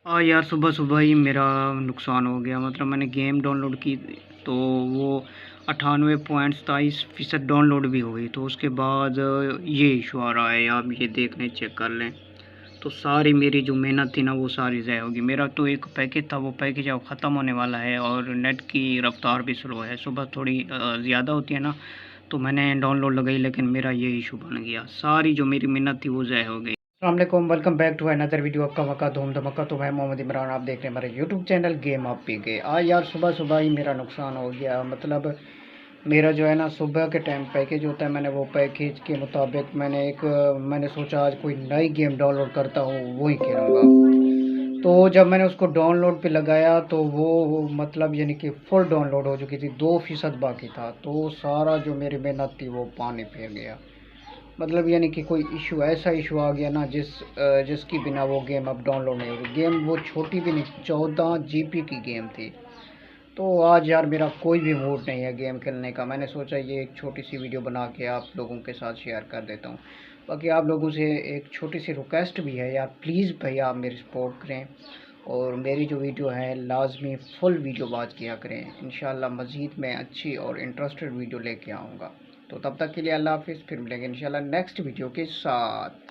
यार सुबह सुबह ही मेरा नुकसान हो गया। मतलब मैंने गेम डाउनलोड की तो वो 98.27% डाउनलोड भी हो गई। तो उसके बाद ये इशू आ रहा है। आप ये देख लें, चेक कर लें। तो सारी मेरी जो मेहनत थी ना वो सारी ज़ाया होगी। मेरा तो एक पैकेज था, वो पैकेज अब ख़त्म होने वाला है और नेट की रफ़्तार भी स्लो है। सुबह थोड़ी ज़्यादा होती है ना, तो मैंने डाउनलोड लगाई, लेकिन मेरा ये इशू बन गया। सारी जो मेरी मेहनत थी वो ज़ाया हो गई। अस्सलाम, welcome back to another video. आपका मक्का धूम धमक्का। तो मैं मोहम्मद इमरान, आप देख रहे हैं हमारे यूट्यूब चैनल गेम आप पी के। यार सुबह सुबह ही मेरा नुकसान हो गया। मतलब मेरा जो है ना, सुबह के टाइम पैकेज होता है, मैंने वो पैकेज के मुताबिक मैंने सोचा आज कोई नई गेम डाउनलोड करता हूँ, वो ही खेलूँगा। तो जब मैंने उसको डाउनलोड पे लगाया तो वो मतलब यानी कि फुल डाउनलोड हो चुकी थी, 2% बाकी था। तो सारा जो मेरी मेहनत थी वो पानी फेर गया। मतलब यानी कि कोई इशू, ऐसा इशू आ गया ना जिसकी बिना वो गेम अब डाउनलोड नहीं होगी। गेम वो छोटी भी नहीं, 14 GB की गेम थी। तो आज यार मेरा कोई भी मूड नहीं है गेम खेलने का। मैंने सोचा ये एक छोटी सी वीडियो बना के आप लोगों के साथ शेयर कर देता हूँ। बाकी आप लोगों से एक छोटी सी रिक्वेस्ट भी है यार, प्लीज़ भैया आप मेरी सपोर्ट करें और मेरी जो वीडियो है लाजमी फुल वीडियो वॉच किया करें। इंशाल्लाह मज़ीद मैं अच्छी और इंटरेस्टेड वीडियो लेके आऊँगा। तो तब तक के लिए अल्लाह हाफिज़, फिर मिलेंगे इंशाल्लाह नेक्स्ट वीडियो के साथ।